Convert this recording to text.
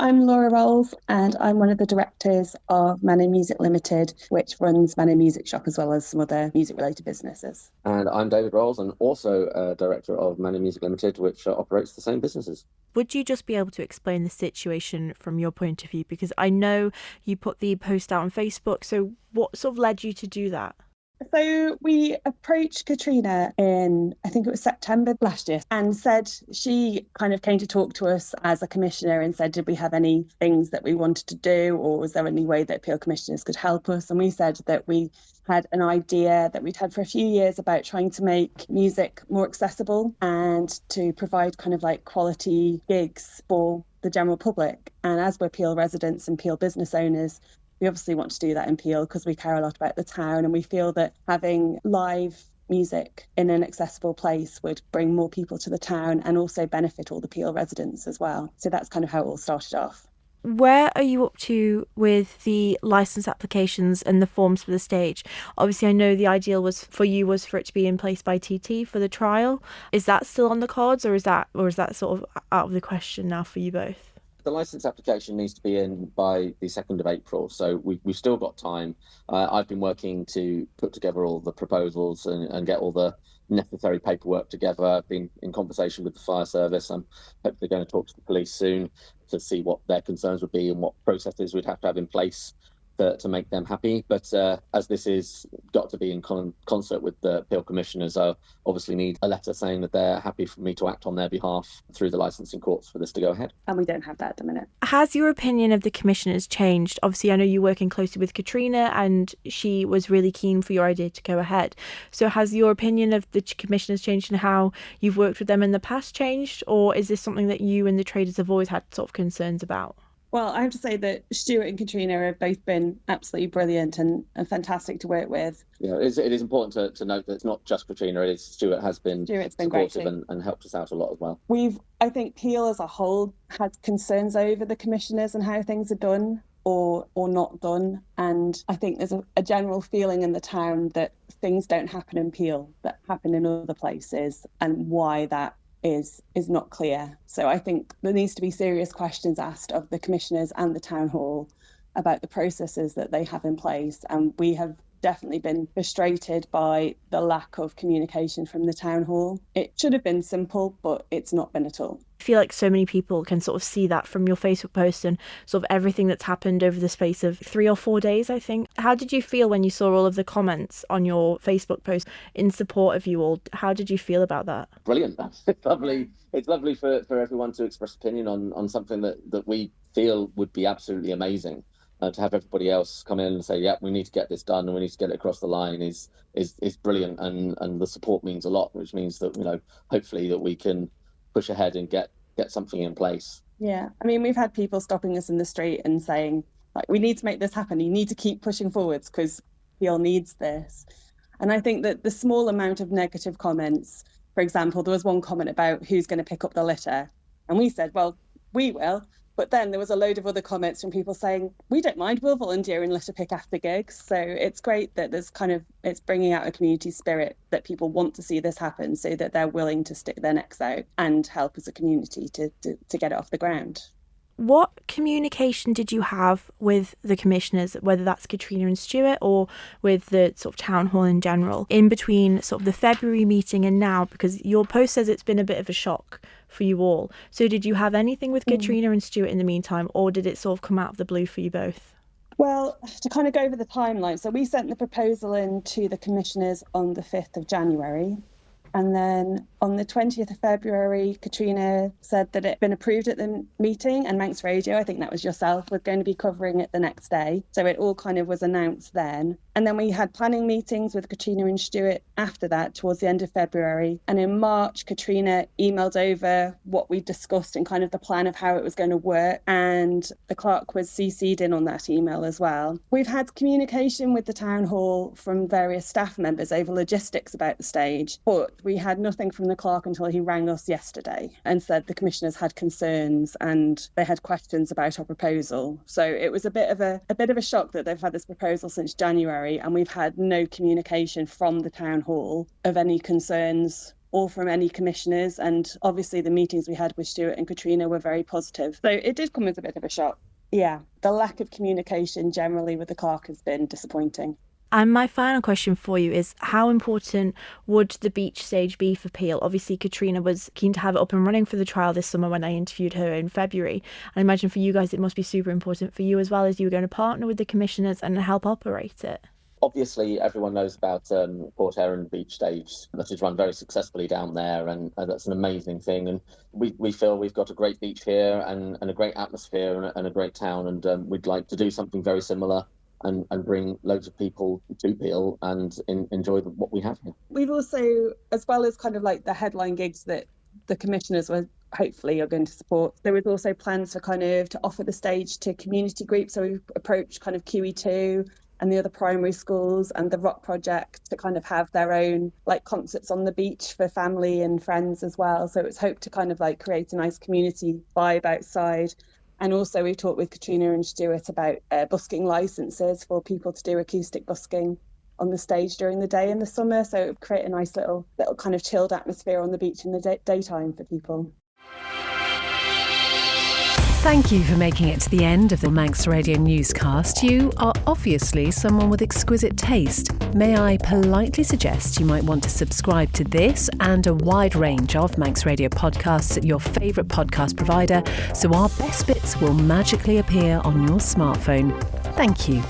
I'm Laura Rowles, and I'm one of the directors of Mannin Music Limited, which runs Mannin Music Shop as well as some other music-related businesses. And I'm David Rowles, and also director of Mannin Music Limited, which operates the same businesses. Would you just be able to explain the situation from your point of view? Because I know you put the post out on Facebook, so what sort of led you to do that? So we approached Katryna in, I think it was September last year, and said she kind of came to talk to us as a commissioner and said, did we have any things that we wanted to do, or was there any way that appeal commissioners could help us? And we said that we had an idea that we'd had for a few years about trying to make music more accessible and to provide kind of like quality gigs for the general public. And as we're Peel residents and Peel business owners, we obviously want to do that in Peel because we care a lot about the town, and we feel that having live music in an accessible place would bring more people to the town and also benefit all the Peel residents as well. So that's kind of how it all started off. Where are you up to with the licence applications and the forms for the stage? Obviously, I know the ideal was for it to be in place by TT for the trial. Is that still on the cards, or is that sort of out of the question now for you both? The licence application needs to be in by the 2nd of April, so we've still got time. I've been working to put together all the proposals and get all the necessary paperwork together. I've been in conversation with the fire service. I'm hopefully going to talk to the police soon to see what their concerns would be and what processes we'd have in place to make them happy. But as this is got to be in concert with the Peel commissioners, I obviously need a letter saying that they're happy for me to act on their behalf through the licensing courts for this to go ahead. And we don't have that at the minute. Has your opinion of the commissioners changed? Obviously, I know you're working closely with Katryna and she was really keen for your idea to go ahead. So has your opinion of the commissioners changed and how you've worked with them in the past changed? Or is this something that you and the traders have always had sort of concerns about? Well, I have to say that Stuart and Katryna have both been absolutely brilliant and fantastic to work with. Yeah, it is important to note that it's not just Katryna, Stuart has been supportive and helped us out a lot as well. I think Peel as a whole had concerns over the commissioners and how things are done or not done. And I think there's a general feeling in the town that things don't happen in Peel that happen in other places, and why that is not clear. So I think there needs to be serious questions asked of the commissioners and the town hall about the processes that they have in place. And we have definitely been frustrated by the lack of communication from the town hall. It should have been simple, but it's not been at all. I feel like so many people can sort of see that from your Facebook post and sort of everything that's happened over the space of 3 or 4 days, I think. How did you feel when you saw all of the comments on your Facebook post in support of you all? How did you feel about that? Brilliant. It's lovely. It's lovely for everyone to express opinion on something that we feel would be absolutely amazing. To have everybody else come in and say, yeah, we need to get this done and we need to get it across the line is brilliant, and the support means a lot, which means that, hopefully that we can push ahead and get something in place. Yeah, I mean, we've had people stopping us in the street and saying, like, we need to make this happen. You need to keep pushing forwards because Peel needs this. And I think that the small amount of negative comments, for example, there was one comment about who's going to pick up the litter. And we said, well, we will. But then there was a load of other comments from people saying, we don't mind, we'll volunteer in litter pick after gigs. So it's great that it's bringing out a community spirit that people want to see this happen so that they're willing to stick their necks out and help as a community to get it off the ground. What communication did you have with the commissioners, whether that's Katryna and Stuart or with the sort of town hall in general, in between sort of the February meeting and now? Because your post says it's been a bit of a shock for you all. So did you have anything with Katryna and Stuart in the meantime, or did it sort of come out of the blue for you both? Well, to kind of go over the timeline, so we sent the proposal in to the commissioners on the 5th of January. And then on the 20th of February, Katryna said that it had been approved at the meeting, and Manx Radio, I think that was yourself, was going to be covering it the next day. So it all kind of was announced then. And then we had planning meetings with Katryna and Stuart after that, towards the end of February. And in March, Katryna emailed over what we discussed and kind of the plan of how it was going to work. And the clerk was CC'd in on that email as well. We've had communication with the town hall from various staff members over logistics about the stage, but we had nothing from the clerk until he rang us yesterday and said the commissioners had concerns and they had questions about our proposal. So it was a bit of a shock that they've had this proposal since January and we've had no communication from the town hall of any concerns or from any commissioners. And obviously the meetings we had with Stuart and Katryna were very positive. So it did come as a bit of a shock. Yeah, the lack of communication generally with the clerk has been disappointing. And my final question for you is, how important would the beach stage be for Peel? Obviously, Katryna was keen to have it up and running for the trial this summer when I interviewed her in February. I imagine for you guys, it must be super important for you as well, as you were going to partner with the commissioners and help operate it. Obviously, everyone knows about Port Erin Beach Stage that is run very successfully down there, and that's an amazing thing. And we feel we've got a great beach here and a great atmosphere and a great town, and we'd like to do something very similar and bring loads of people to Peel and enjoy what we have here. We've also, as well as kind of like the headline gigs that the commissioners were hopefully are going to support, there was also plans for kind of to offer the stage to community groups. So we've approached kind of QE2 and the other primary schools and the Rock Project to kind of have their own like concerts on the beach for family and friends as well. So it's hoped to kind of like create a nice community vibe outside. And also we've talked with Katryna and Stuart about busking licences for people to do acoustic busking on the stage during the day in the summer. So it would create a nice little kind of chilled atmosphere on the beach in the daytime for people. Thank you for making it to the end of the Manx Radio newscast. You are obviously someone with exquisite taste. May I politely suggest you might want to subscribe to this and a wide range of Manx Radio podcasts at your favourite podcast provider, so our best bits will magically appear on your smartphone. Thank you.